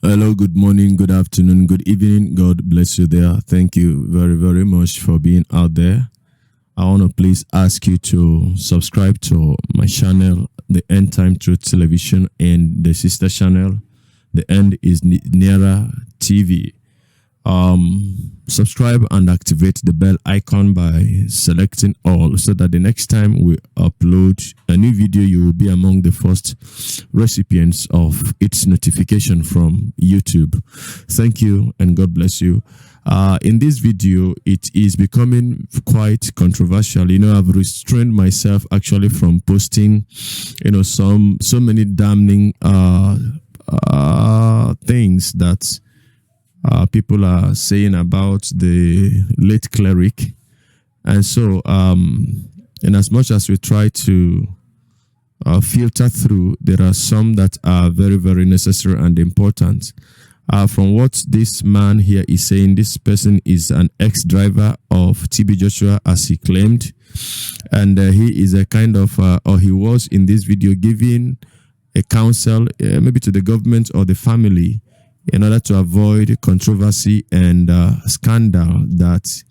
Hello, good morning, good afternoon, good evening. God bless you there. Thank you very, very much for being out there. I want to please ask you to subscribe to my channel, the End Time Truth Television, and the sister channel, the End is Nearer TV. Subscribe and activate the bell icon by selecting all, so that the next time we upload a new video, you will be among the first recipients of its notification from YouTube. Thank you and God bless you. In this video, it is becoming quite controversial. I've restrained myself actually from posting so many damning things that people are saying about the late cleric. And so in as much as we try to filter through, there are some that are very, very necessary and important. From what this man here is saying, this person is an ex-driver of T.B Joshua, as he claimed, and he is a kind of or he was in this video giving a counsel maybe to the government or the family, in order to avoid controversy and scandal that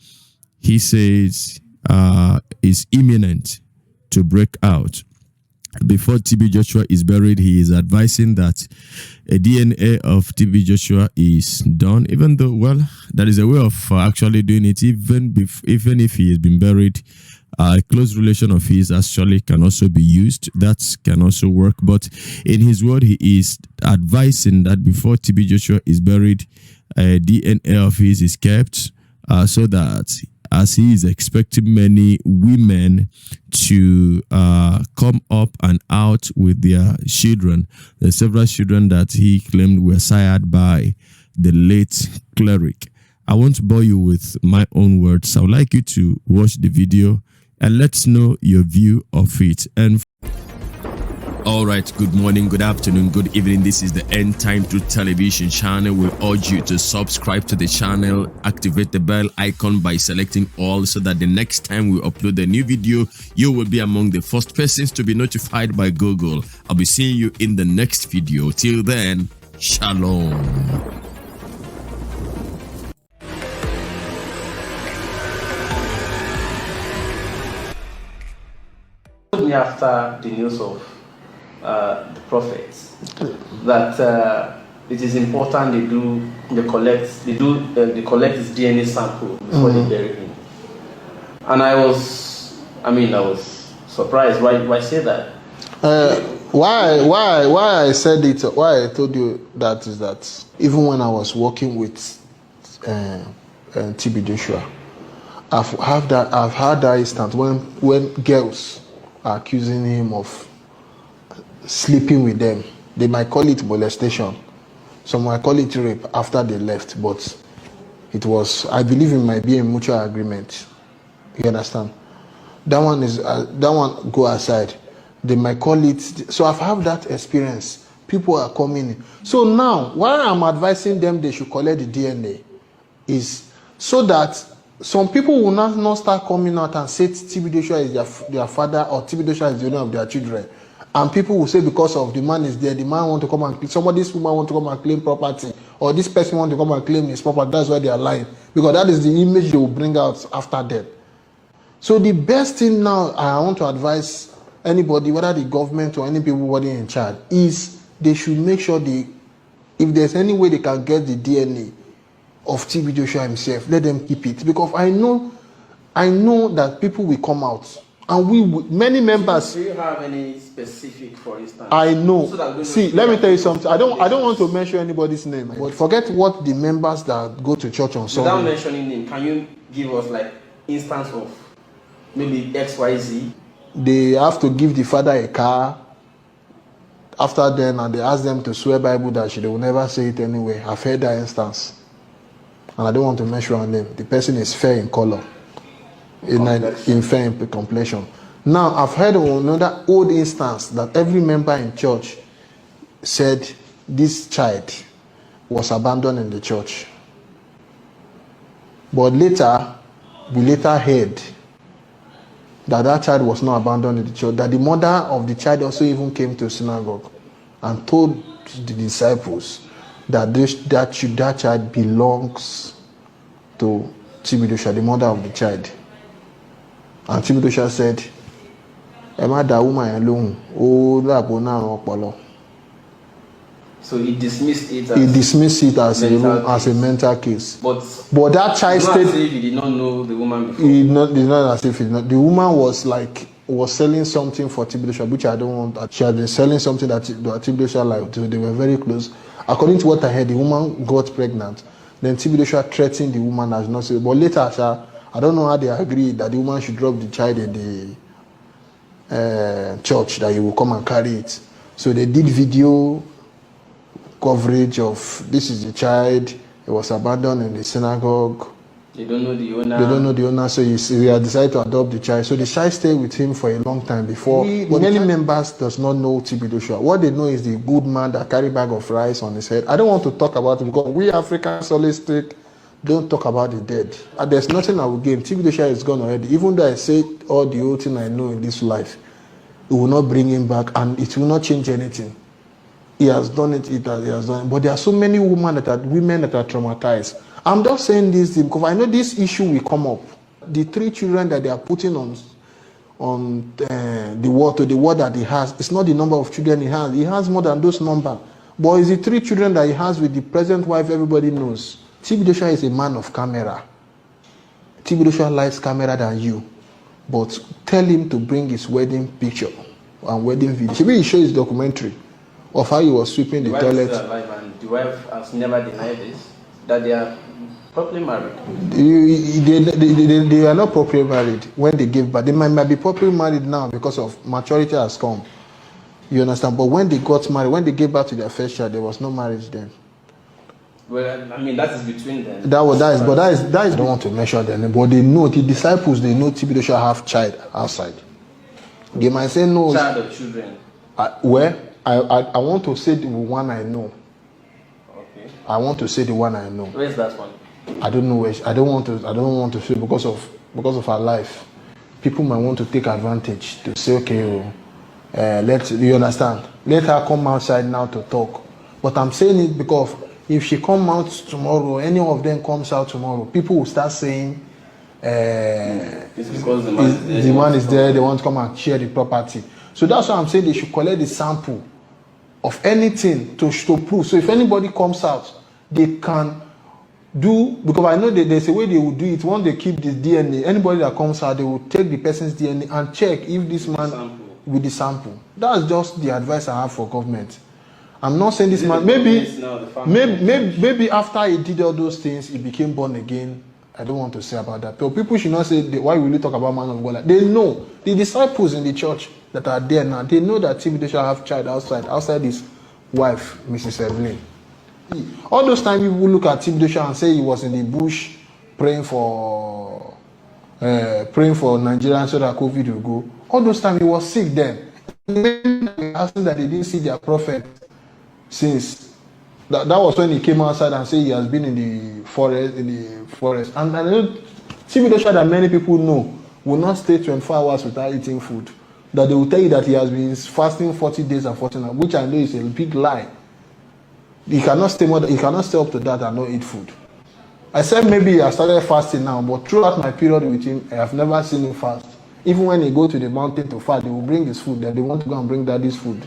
he says is imminent to break out. Before T.B Joshua is buried, he is advising that a DNA of T.B Joshua is done, even though, well, that is a way of actually doing it. Even if he has been buried, a close relation of his actually can also be used. That can also work. But in his word, he is advising that before T.B Joshua is buried, a DNA of his is kept, so that as he is expecting many women to come up and out with their children, there are several children that he claimed were sired by the late cleric. I won't bore you with my own words. I would like you to watch the video and let's know your view of it. And all right, good morning, good afternoon, good evening. This is the End Time Truth Television channel. We urge you to subscribe to the channel, activate the bell icon by selecting all, so that the next time we upload a new video, you will be among the first persons to be notified by Google. I'll be seeing you in the next video. Till then, shalom. After the news of the prophets, that it is important they collect his DNA sample before they bury him. And I was surprised. Why say that? Why I said it? Why I told you that is that even when I was working with T.B Joshua, I've had that instance when girls are accusing him of sleeping with them. They might call it molestation, some might call it rape after they left, but it was, I believe it might be a mutual agreement. You understand? That one go aside. They might call it. So I've had that experience. People are coming in. So now, why I'm advising them they should collect the DNA is so that some people will not start coming out and say T.B Joshua is their father, or T.B Joshua is the owner of their children. And people will say because of the man is there, the man want to come and this woman want to come and claim property, or this person want to come and claim his property. That's why they are lying, because that is the image they will bring out after death. So the best thing now I want to advise anybody, whether the government or anybody in charge, is they should make sure if there's any way they can get the DNA of T.B Joshua himself, let them keep it, because I know that people will come out, and many members. Do you have any specific, for instance? I know. So see, let me tell you something. I don't want to mention anybody's name, but forget what the members that go to church on Sunday. Without mentioning name, can you give us like instance of maybe XYZ? They have to give the father a car. After then, and they ask them to swear Bible that they will never say it anyway. I've heard that instance. And I don't want to mention her name. The person is fair in color, in fair in complexion. Now, I've heard of another old instance that every member in church said this child was abandoned in the church. But later, we heard that child was not abandoned in the church, that the mother of the child also even came to synagogue and told the disciples that that child belongs to T.B Joshua, the mother of the child. And T.B Joshua said, Emma da woman alone, oh that. So he dismissed it as a mental case. But that child stayed. He did not know the woman before. Did not as if he did not. The woman was selling something for T.B Joshua, which I don't want. She had been selling something that T.B Joshua liked. They were very close. According to what I heard, the woman got pregnant. Then T.B Joshua threatened the woman as not so. But later, I don't know how they agreed that the woman should drop the child in the church, that he will come and carry it. So they did video coverage of this is the child. It was abandoned in the synagogue. They don't know the owner. So he decided to adopt the child. So the child stayed with him for a long time before. Many members does not know T.B Joshua. What they know is the good man that carry bag of rice on his head. I don't want to talk about it because we Africans holistic don't talk about the dead. And there's nothing I will gain. T.B Joshua is gone already. Even though I say all the old thing I know in this life, it will not bring him back and it will not change anything. He has done it. He has done it. But there are so many women that are traumatized. I'm just saying this because I know this issue will come up. The 3 children that they are putting on the word that he has, it's not the number of children he has. He has more than those numbers. But it's the 3 children that he has with the present wife everybody knows. T.B Joshua is a man of camera. T.B Joshua likes camera than you. But tell him to bring his wedding picture and wedding video. Maybe he show his documentary of how he was sweeping the toilet. Is still alive and the wife has never denied this, that they are properly married. They are not properly married when they gave birth. They might be properly married now because of maturity has come. You understand? But when they got married, when they gave birth to their first child, there was no marriage then. Well, I mean, that is between them. That is. I don't want to mention them, but they know, the disciples, they know T.B Joshua have child outside. They might say no. Child or children? I want to say the one I know. Okay. I want to say the one I know. Where's that one? I don't know where. I don't want to say because of her life. People might want to take advantage to say, okay, you understand? Let her come outside now to talk. But I'm saying it because if she come out tomorrow, any of them comes out tomorrow, people will start saying, it's because the man is there. They want to come and share the property. So that's why I'm saying they should collect the sample of anything to prove. So if anybody comes out, they can do, because I know that there's a way they will do it. Once they keep the DNA, anybody that comes out, they will take the person's DNA and check if this man with the sample. That's just the advice I have for government. I'm not saying this man, maybe after he did all those things, he became born again. I don't want to say about that. But people should not say, why will you talk about man of God? They know, the disciples in the church that are there now, they know that T.B Joshua have child outside his wife, Mrs. Evelyn. All those times people look at T.B Joshua and say he was in the bush praying for Nigerians so that COVID will go. All those times he was sick then. Asking that they didn't see their prophet since. That was when he came outside and said he has been in the forest. And I know T.B Joshua that many people know will not stay 24 hours without eating food. That they will tell you that he has been fasting 40 days and 40 nights, which I know is a big lie. He cannot stay up to that and not eat food. I said maybe I started fasting now, but throughout my period with him, I have never seen him fast. Even when he go to the mountain to fast, they will bring his food. Then they want to go and bring daddy's food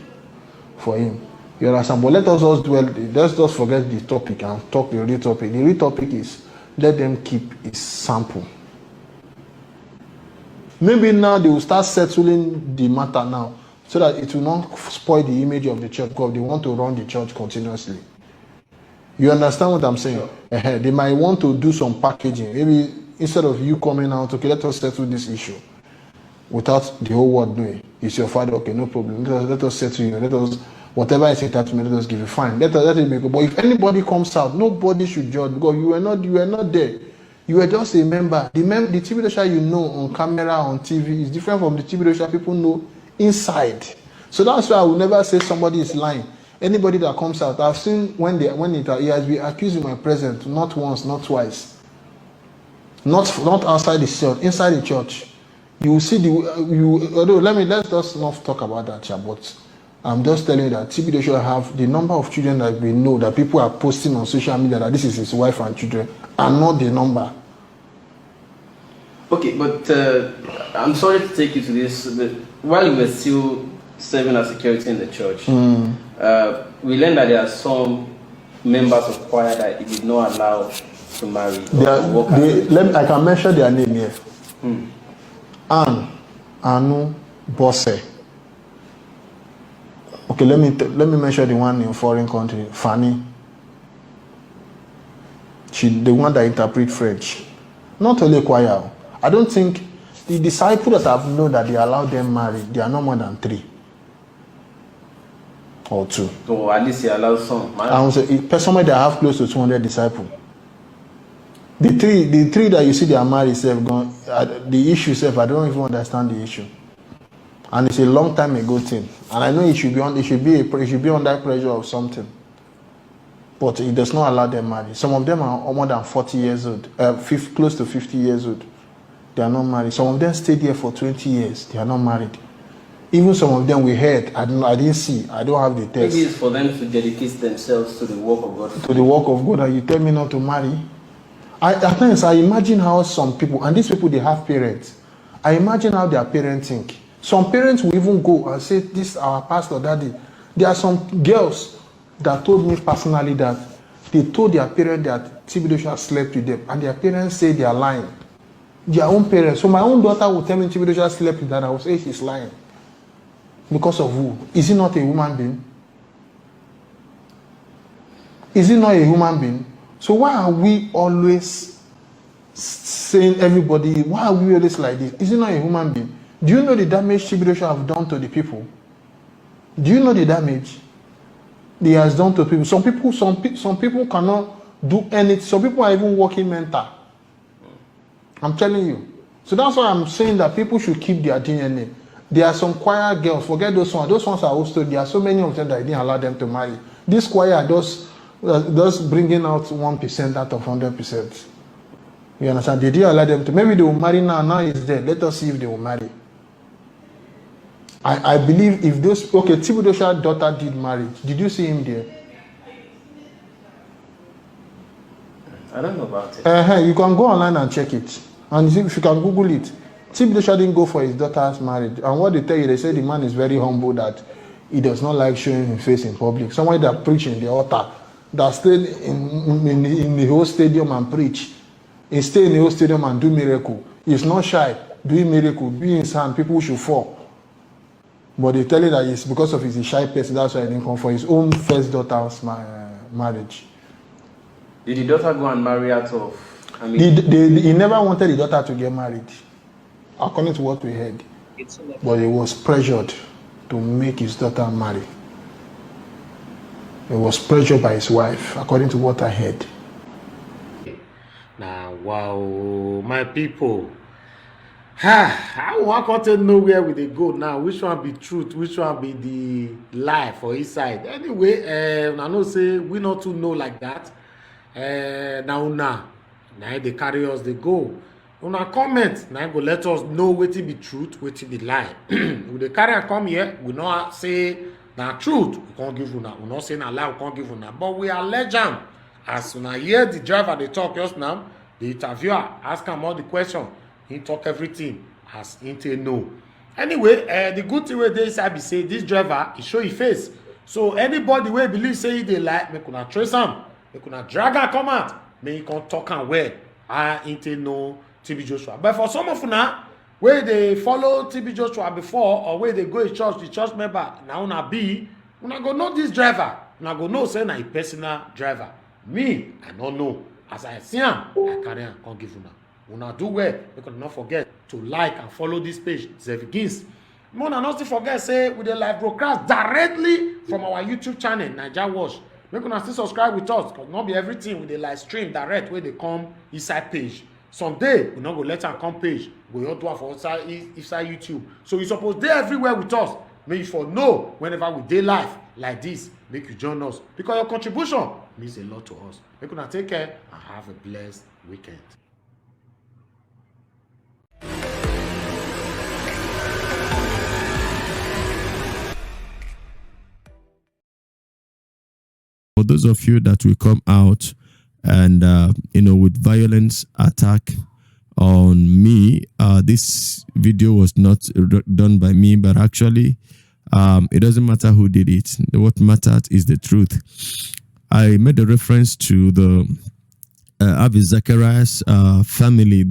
for him. You understand? But let's just forget the topic and talk the real topic. The real topic is let them keep his sample. Maybe now they will start settling the matter now so that it will not spoil the image of the church because they want to run the church continuously. You understand what I'm saying? Sure. They might want to do some packaging. Maybe instead of you coming out, okay, let us settle this issue without the whole world knowing. It's your father, okay, no problem. Let us settle you. Let us, whatever I say that to me, let us give you fine. Let it make. But if anybody comes out, nobody should judge because you were not there. You were just a member. The T.B Joshua you know on camera, on TV is different from the T.B Joshua people know inside. So that's why I will never say somebody is lying. Anybody that comes out, I've seen when he has been accused in my presence, not once, not twice. Not outside the church, inside the church. You will see let's just not talk about that, but I'm just telling you that T.B Joshua have the number of children that we know that people are posting on social media that this is his wife and children, and not the number. Okay, but I'm sorry to take you to this, but while you were still serving as security in the church, we learned that there are some members of choir that he did not allow to marry. I can mention their name here. Anne, Anu, Bosse. Okay, let me mention the one in foreign country, Fanny. She, the one that interprets French. Not only choir. I don't think the disciples that I've known that they allow them marry, they are no more than 3 or 2. So at least he allows some. I was somebody that have close to 200 disciples. The three that you see they are married, the issue self, I don't even understand the issue. And it's a long time ago thing. And I know it should be under pressure of something. But it does not allow them marry. Some of them are more than 40 years old, close to 50 years old. They are not married. Some of them stayed here for 20 years. They are not married. Even some of them we heard, I didn't see. I don't have the text. Maybe it's for them to dedicate themselves to the work of God. To the work of God, and you tell me not to marry. At times, I imagine how some people, and these people, they have parents. I imagine how their parents think. Some parents will even go and say, this is our pastor, daddy. There are some girls that told me personally that they told their parents that T.B Joshua slept with them, and their parents say they are lying. Their own parents. So my own daughter will tell me T.B Joshua slept with that. I will say she's lying. Because of who? Is he not a human being? Is he not a human being? So why are we always saying everybody, why are we always like this? Is he not a human being? Do you know the damage T.B Joshua have done to the people? Do you know the damage he has done to people? Some people cannot do anything. Some people are even working mental. I'm telling you. So that's why I'm saying that people should keep their DNA. There are some choir girls, forget those ones. Those ones are also, there are so many of them that I didn't allow them to marry. This choir are just bringing out 1% out of 100%. You understand? They didn't allow them to. Maybe they will marry now. Now it's there. Let us see if they will marry. I believe if those, okay, T.B Joshua's daughter did marry. Did you see him there? I don't know about it. You can go online and check it. And if you can Google it. T.B Joshua didn't go for his daughter's marriage. And what they tell you, they say the man is very humble, that he does not like showing his face in public. Somebody that preach in the altar, that stayed in the whole stadium and preach. He stay in the whole stadium and do miracle. He's not shy, doing miracle, doing his hand, people should fall. But they tell you that it's because of his shy person, that's why he didn't come for his own first daughter's marriage. Did the daughter go and marry out of? He never wanted the daughter to get married, according to what we heard. But he was pressured to make his daughter marry. He was pressured by his wife, according to what I heard. Now, wow, my people. I can't know where we they go now. Which one be truth? Which one be the lie for his side? Anyway, I know say we not to know like that. Now they carry us, they go. Una comment, now go let us know what it be truth, what it be lie. When they carry and come here, we not say na truth, we can't give una. We not say na lie, we can't give una. But we are legend. As una hear the driver they talk just now, the interviewer ask him all the question. He talk everything as he know. Anyway, the good thing with this I be say this driver he show his face. So anybody where believe say they lie, make una trace him, make una drag and come out, make you can talk and well. He know T.B Joshua. But for some of una where they follow T.B Joshua before or where they go to church, the church member now una go know this driver. Una go know say na a personal driver. Me, I don't know. As I see him, I carry him, can't give una. Una do well, make una not forget to like and follow this page. Zevigins. More than not to forget, say we dey live broadcast directly from our YouTube channel, Naija Watch. Make una still subscribe with us, because not be everything we dey live stream direct where they come inside page. Someday we not go let am come page. We all do it for inside YouTube. So you suppose dey everywhere with us. Make you for know whenever we dey live like this. Make you join us because your contribution means a lot to us. Make una take care and have a blessed weekend. those of you that will come out and with violence attack on me, this video was not done by me, but actually it doesn't matter who did it. What mattered is the truth. I made a reference to the Avi Zacharias family,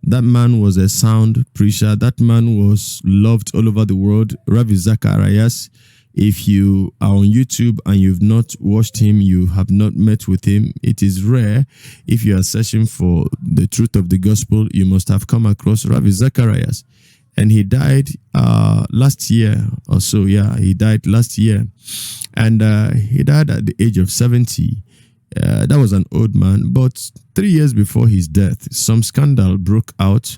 that man was a sound preacher. That man was loved all over the world. Ravi Zacharias, if you are on YouTube and you've not watched him, you have not met with him, it is rare. If you are searching for the truth of the gospel, you must have come across Ravi Zacharias. And he died last year or so. Yeah, he died last year. And he died at the age of 70. That was an old man. But 3 years before his death, some scandal broke out.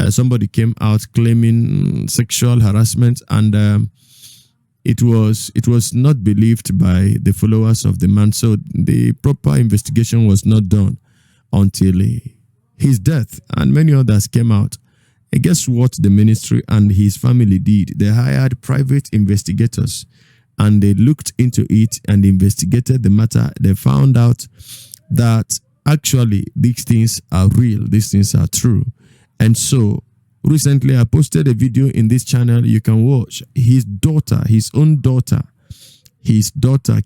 Somebody came out claiming sexual harassment, and it was not believed by the followers of the man. So the proper investigation was not done until his death, and many others came out. And guess what the ministry and his family did? They hired private investigators, and they looked into it and investigated the matter. They found out that actually these things are real, these things are true. And so recently I posted a video in this channel. You can watch. His own daughter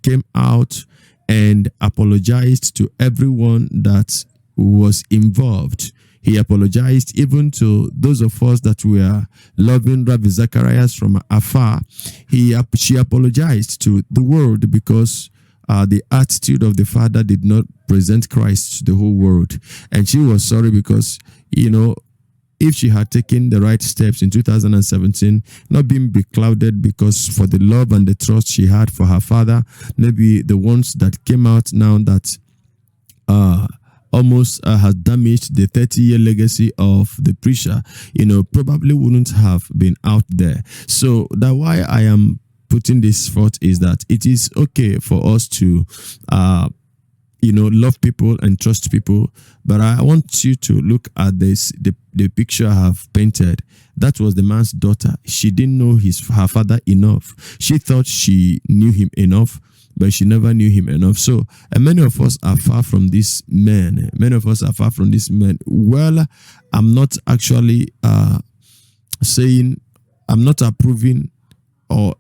came out and apologized to everyone that was involved. He apologized even to those of us that were loving Ravi Zacharias from afar. She apologized to the world because the attitude of the father did not present Christ to the whole world. And she was sorry because, if she had taken the right steps in 2017, not being beclouded because for the love and the trust she had for her father, maybe the ones that came out now that almost has damaged the 30-year legacy of the preacher, probably wouldn't have been out there. So that's why I am putting this forth, is that it is okay for us to love people and trust people. But I want you to look at the picture I have painted. That was the man's daughter. She didn't know her father enough. She thought she knew him enough, but she never knew him enough. So, and many of us are far from these men. Many of us are far from these men. Well, I'm not actually saying, I'm not approving or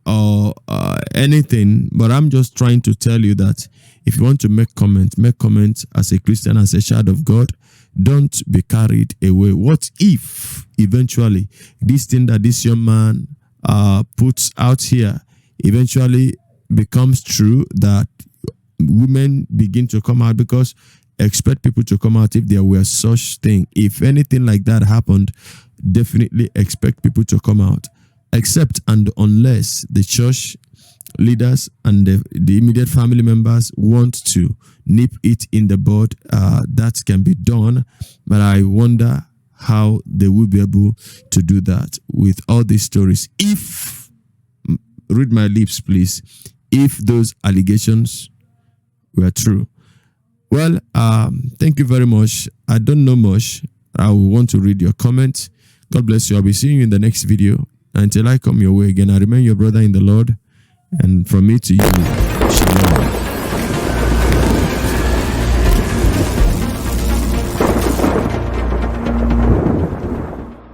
anything, but I'm just trying to tell you that if you want to make comment as a Christian, as a child of God. Don't be carried away. What if eventually this thing that this young man puts out here eventually becomes true, that women begin to come out? Because expect people to come out if there were such thing. If anything like that happened, definitely expect people to come out. Except and unless the church leaders and the immediate family members want to nip it in the bud, that can be done. But I wonder how they will be able to do that with all these stories. If, read my lips please, if those allegations were true. Well, thank you very much. I don't know much. I will want to read your comment. God bless you. I'll be seeing you in the next video. Until I come your way again, I remain your brother in the Lord. And from me to you, shalom.